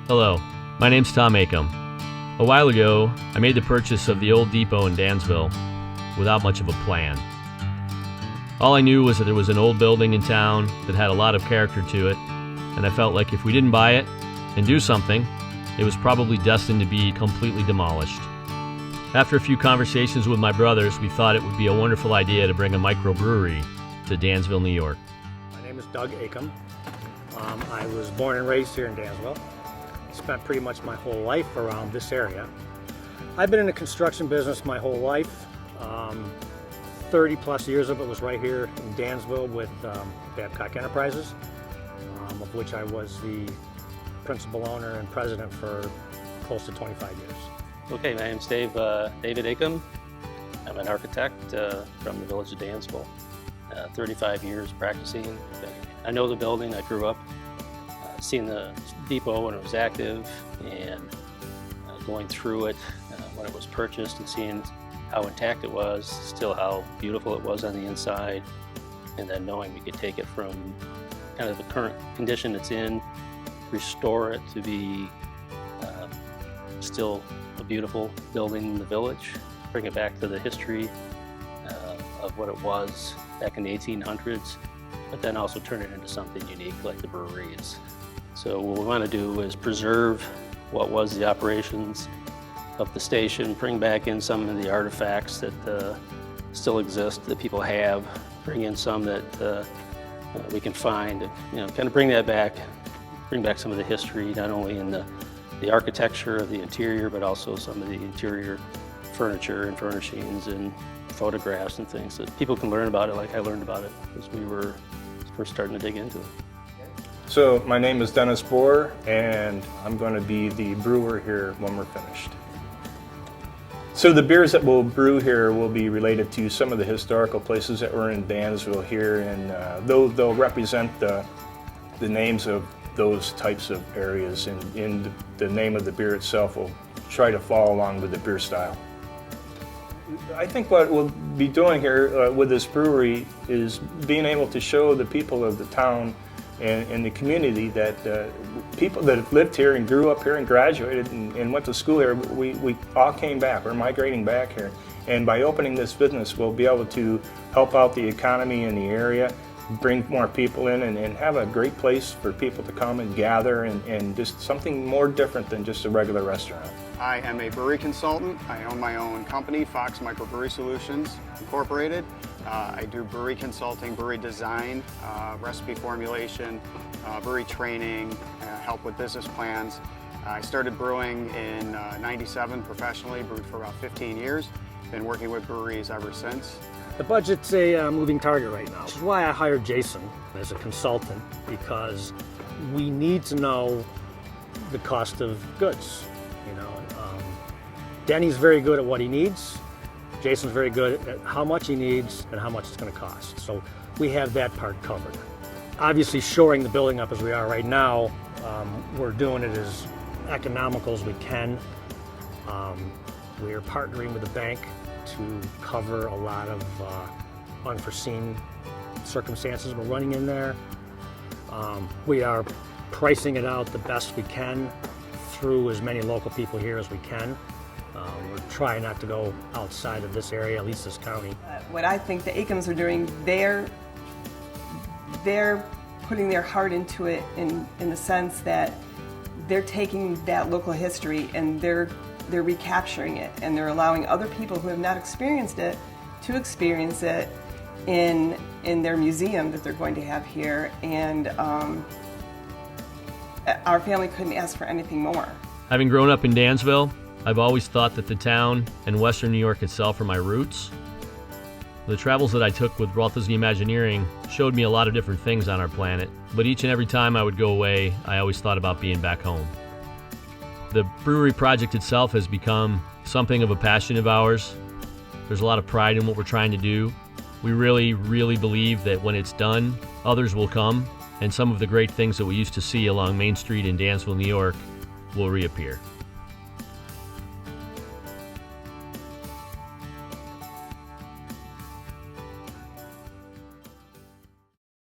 Hello, my name's Tom Acom. A while ago, I made the purchase of the old depot in Dansville without much of a plan. All I knew was that there was an old building in town that had a lot of character to it, and I felt like if we didn't buy it and do something, it was probably destined to be completely demolished. After a few conversations with my brothers, we thought it would be a wonderful idea to bring a microbrewery to Dansville, New York. My name is Doug Acom. I was born and raised here in Dansville. Spent pretty much my whole life around this area. I've been in the construction business my whole life. 30 plus years of it was right here in Dansville with Babcock Enterprises, of which I was the principal owner and president for close to 25 years. Okay, my name's David Acom. I'm an architect from the village of Dansville. 35 years practicing. I know the building. I grew up seeing the depot when it was active and going through it when it was purchased and seeing how intact it was, still how beautiful it was on the inside, and then knowing we could take it from kind of the current condition it's in, restore it to be still a beautiful building in the village, bring it back to the history of what it was back in the 1800s, but then also turn it into something unique like the brewery is. So what we want to do is preserve what was the operations of the station, bring back in some of the artifacts that still exist, that people have, bring in some that we can find, kind of bring that back, bring back some of the history, not only in the architecture of the interior, but also some of the interior furniture and furnishings and photographs and things that people can learn about it like I learned about it as we were first starting to dig into it. So my name is Dennis Bohr, and I'm going to be the brewer here when we're finished. So the beers that we'll brew here will be related to some of the historical places that were in Dansville here, and they'll represent the names of those types of areas, and the name of the beer itself will try to follow along with the beer style. I think what we'll be doing here with this brewery is being able to show the people of the town and the community that people that have lived here and grew up here and graduated and went to school here, we all came back. We're migrating back here. And by opening this business, we'll be able to help out the economy in the area, bring more people in, and have a great place for people to come and gather and just something more different than just a regular restaurant. I am a brewery consultant. I own my own company, Fox Microbrewery Solutions Incorporated. I do brewery consulting, brewery design, recipe formulation, brewery training, help with business plans. I started brewing in '97 professionally, brewed for about 15 years. Been working with breweries ever since. The budget's a moving target right now, which is why I hired Jason as a consultant, because we need to know the cost of goods. Denny's very good at what he needs. Jason's very good at how much he needs and how much it's going to cost. So we have that part covered. Obviously, shoring the building up as we are right now, we're doing it as economical as we can. We are partnering with the bank to cover a lot of unforeseen circumstances we're running in there. We are pricing it out the best we can through as many local people here as we can. We're trying not to go outside of this area, at least this county. What I think the Acoms are doing, they're putting their heart into it in the sense that they're taking that local history and they're recapturing it, and they're allowing other people who have not experienced it to experience it in their museum that they're going to have here. And our family couldn't ask for anything more. Having grown up in Dansville, I've always thought that the town and Western New York itself are my roots. The travels that I took with Walt Disney Imagineering showed me a lot of different things on our planet, but each and every time I would go away, I always thought about being back home. The brewery project itself has become something of a passion of ours. There's a lot of pride in what we're trying to do. We really, really believe that when it's done, others will come, and some of the great things that we used to see along Main Street in Dansville, New York will reappear.